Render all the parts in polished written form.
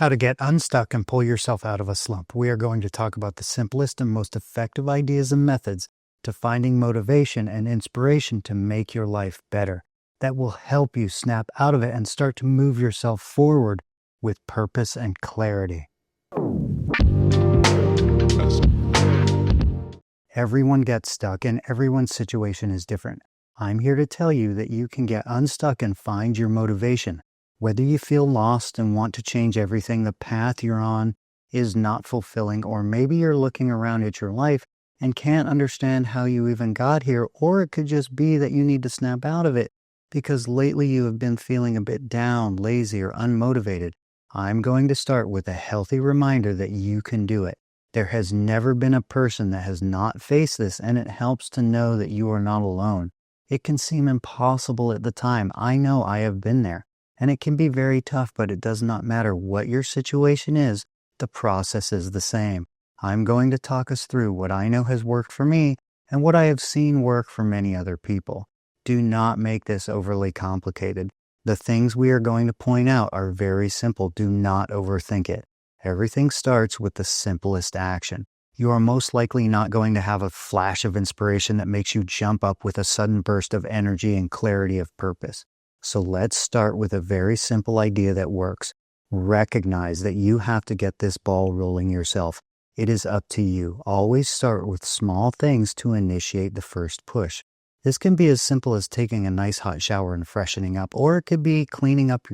How to get unstuck and pull yourself out of a slump. We are going to talk about the simplest and most effective ideas and methods to finding motivation and inspiration to make your life better. That will help you snap out of it and start to move yourself forward with purpose and clarity. Everyone gets stuck and everyone's situation is different. I'm here to tell you that you can get unstuck and find your motivation. Whether you feel lost and want to change everything, the path you're on is not fulfilling, or maybe you're looking around at your life and can't understand how you even got here, or it could just be that you need to snap out of it because lately you have been feeling a bit down, lazy, or unmotivated. I'm going to start with a healthy reminder that you can do it. There has never been a person that has not faced this, and it helps to know that you are not alone. It can seem impossible at the time. I know I have been there. And it can be very tough, but it does not matter what your situation is, the process is the same. I'm going to talk us through what I know has worked for me and what I have seen work for many other people. Do not make this overly complicated. The things we are going to point out are very simple. Do not overthink it. Everything starts with the simplest action. You are most likely not going to have a flash of inspiration that makes you jump up with a sudden burst of energy and clarity of purpose. So let's start with a very simple idea that works. Recognize that you have to get this ball rolling yourself. It is up to you. Always start with small things to initiate the first push. This can be as simple as taking a nice hot shower and freshening up, or it could be cleaning up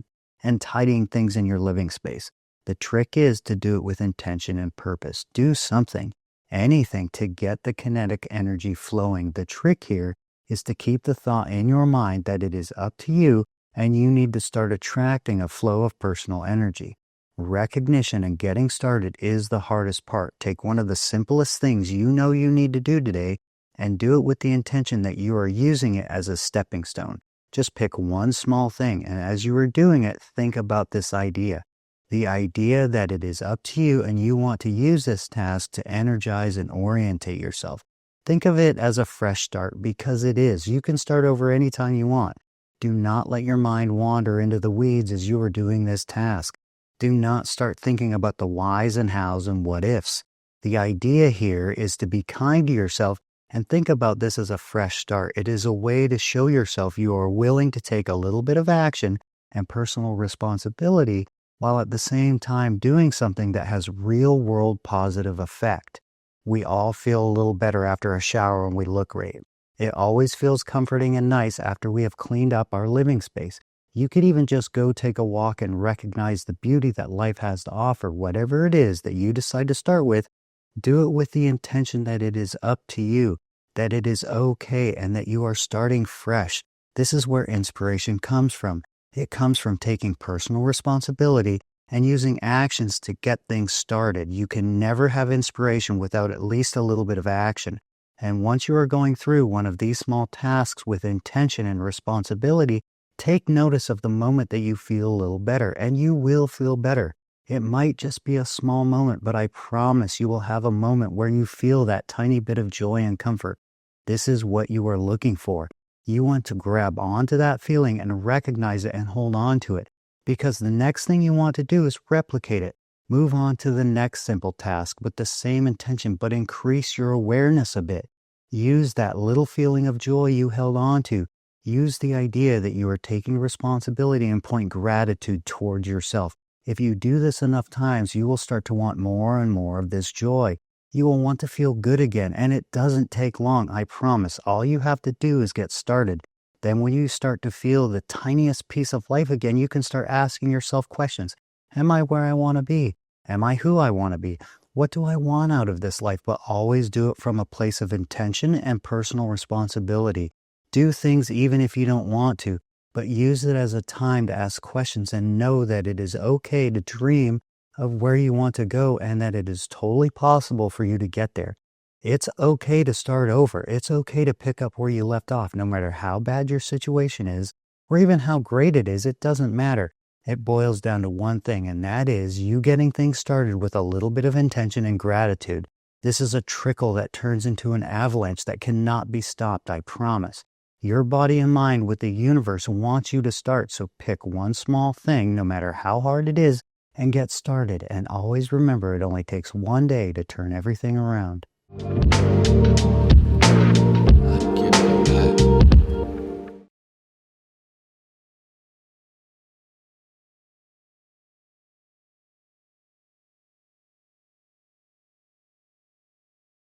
and tidying things in your living space. The trick is to do it with intention and purpose. Do something, anything to get the kinetic energy flowing. The trick here is to keep the thought in your mind that it is up to you and you need to start attracting a flow of personal energy. Recognition and getting started is the hardest part. Take one of the simplest things you know you need to do today and do it with the intention that you are using it as a stepping stone. Just pick one small thing, and as you are doing it, think about this idea. The idea that it is up to you and you want to use this task to energize and orientate yourself. Think of it as a fresh start, because it is. You can start over anytime you want. Do not let your mind wander into the weeds as you are doing this task. Do not start thinking about the whys and hows and what ifs. The idea here is to be kind to yourself and think about this as a fresh start. It is a way to show yourself you are willing to take a little bit of action and personal responsibility while at the same time doing something that has real-world positive effect. We all feel a little better after a shower when we look great. It always feels comforting and nice after we have cleaned up our living space. You could even just go take a walk and recognize the beauty that life has to offer. Whatever it is that you decide to start with, do it with the intention that it is up to you, that it is okay, and that you are starting fresh. This is where inspiration comes from. It comes from taking personal responsibility and using actions to get things started. You can never have inspiration without at least a little bit of action. And once you are going through one of these small tasks with intention and responsibility, take notice of the moment that you feel a little better, and you will feel better. It might just be a small moment, but I promise you will have a moment where you feel that tiny bit of joy and comfort. This is what you are looking for. You want to grab onto that feeling and recognize it and hold on to it. Because the next thing you want to do is replicate it. Move on to the next simple task with the same intention, but increase your awareness a bit. Use that little feeling of joy you held on to. Use the idea that you are taking responsibility and point gratitude towards yourself. If you do this enough times, you will start to want more and more of this joy. You will want to feel good again, and it doesn't take long, I promise. All you have to do is get started. Then when you start to feel the tiniest piece of life again, you can start asking yourself questions. Am I where I want to be? Am I who I want to be? What do I want out of this life? But always do it from a place of intention and personal responsibility. Do things even if you don't want to, but use it as a time to ask questions and know that it is okay to dream of where you want to go and that it is totally possible for you to get there. It's okay to start over. It's okay to pick up where you left off, no matter how bad your situation is, or even how great it is. It doesn't matter. It boils down to one thing, and that is you getting things started with a little bit of intention and gratitude. This is a trickle that turns into an avalanche that cannot be stopped, I promise. Your body and mind with the universe wants you to start, so pick one small thing, no matter how hard it is, and get started. And always remember, it only takes one day to turn everything around.